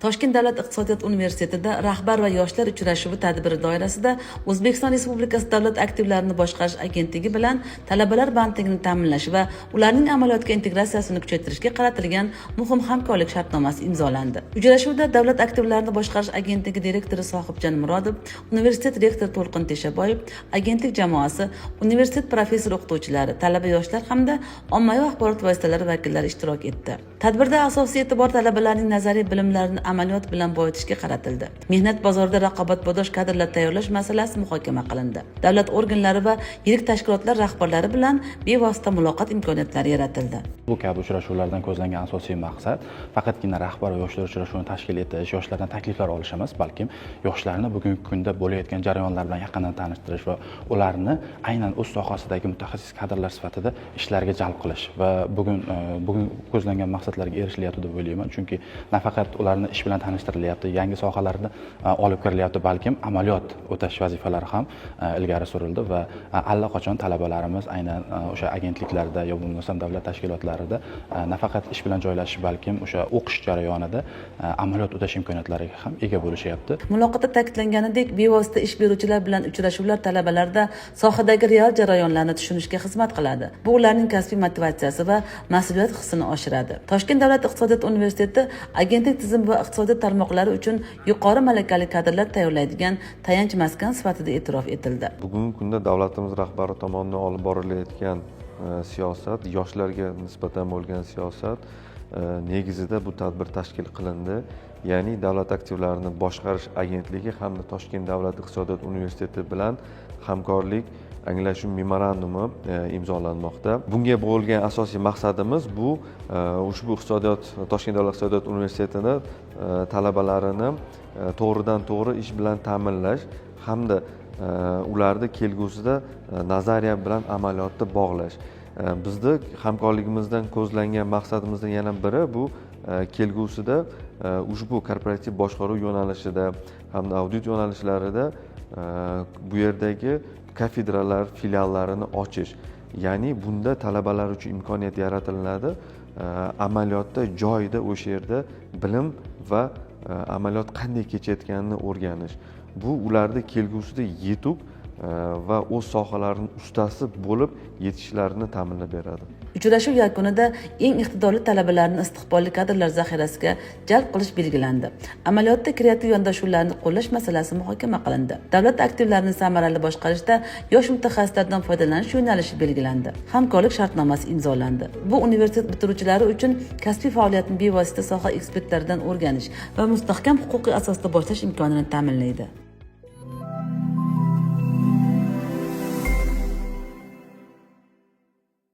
Toshkent davlat iqtisodiyot universitetida rahbar va yoshlar uchrashuvi tadbiri doirasida O'zbekiston Respublikasi davlat aktivlarini boshqarish agentligi bilan talabalar bandligini ta'minlash va ularning amaliyotga integratsiyasini kuchaytirishga qaratilgan muhim hamkorlik shartnomasi imzolandi. Uchrashuvda davlat aktivlarini boshqarish agentligi direktori Sohibjon Murodov, universitet rektori To'lqin Teshaboyev, agentlik jamoasi, universitet professor o'qituvchilari, talaba yoshlar hamda ommaviy axborot vositalari vakillari ishtirok etdi. Tadbirda asosiy e'tibor talabalarning nazariy bilimlarini amaliyot bilan boyitishga qaratildi. Mehnat bozorida raqobatbardosh kadrlar tayyorlash masalasi muhokama qilindi. Davlat organlari va yirik tashkilotlar rahbarlari bilan bevosita muloqot imkoniyatlari yaratildi. Bu kabi uchrashuvlardan ko'zlangan asosiy maqsad faqatgina rahbar va yoshlar uchrashuvini tashkil etish, yoshlardan takliflar olish emas, balkim yoshlarni bugungi kunda bo'layotgan jarayonlar bilan yaqindan tanishtirish va ularni aynan o'z sohasidagi mutaxassis kadrlar sifatida ishlarga jalb qilish va bugun ko'zlangan maqsadlarga erishilyapti deb o'ylayman. Chunki nafaqat ularni ish bilan tanishtirilyapti, yangi sohalarni olib kirilyapti, balkim amaliyot o'tash vazifalari ham ilgari surildi va allaqachon talabalarimiz aynan o'sha agentliklarda yo bo'lmasam davlat tashkilotlarida nafaqat ish bilan joylashish, balkim o'sha o'qish jarayonida amaliyot o'tash imkoniyatlariga ham ega bo'lishyapti. Muloqotda ta'kidlanganidek, bevosita ish beruvchilar bilan uchrashuvlar talabalarda sohadagi real jarayonlarni tushunishga xizmat qiladi. Bu ularning kasbiy motivatsiyasi va mas'uliyat hissini oshiradi. Toshkent davlat iqtisodiyot universiteti agentlik tizimi va iqtisodiyot tarmoqlari uchun yuqori malakali kadrlar tayyorlaydigan tayanch maskan sifatida e'tirof etildi. Bugungi kunda davlatimiz rahbari tomonidan olib borilayotgan siyosat, yoshlarga nisbatan bo'lgan siyosat negizida bu tadbir tashkil qilindi. Ya'ni davlat aktivlarini boshqarish agentligi hamda Toshkent davlat iqtisodiyot universiteti bilan hamkorlik anglashuv memorandumi imzolanmoqda. Bunga bo'lgan asosiy maqsadimiz bu ushbu Toshkent davlat iqtisodiyot universitetini talabalarini to'g'ridan to'g'ri ish bilan ta'minlash hamda ularni kelgusida nazariya bilan amaliyotda bog'lash. Bizni hamkorligimizdan ko'zlangan maqsadimizdan yana biri bu kelgusida ushbu korporativ boshqaruv yo'nalishida hamda audit yo'nalishlarida bu yerdagi kafedralar filiallarini ochish. Ya'ni bunda talabalar uchun imkoniyat yaratiladi. Amaliyotda joyida o'sha yerda bilim va amaliyot qanday kechayotganini o'rganish. Bu ularda kelgusida yetuk va o'z sohalarining ustasi bo'lib yetishlarini ta'minlab beradi. Uchrashuv yakunida eng iqtidorli talabalarni istiqbolli kadrlar zaxirasiga jalb qilish belgilandi. Amaliyotda kreativ yondashuvlarni qo'llash masalasi muhokama qilindi. Davlat aktivlarini samarali boshqarishda yosh mutaxassislardan foydalanish yo'nalishi belgilandi. Hamkorlik shartnomasi imzolandi. Bu universitet bitiruvchilari uchun kasbiy faoliyatni bevosita soha ekspertlaridan o'rganish va mustahkam huquqiy asosda boshlash imkonini ta'minlaydi.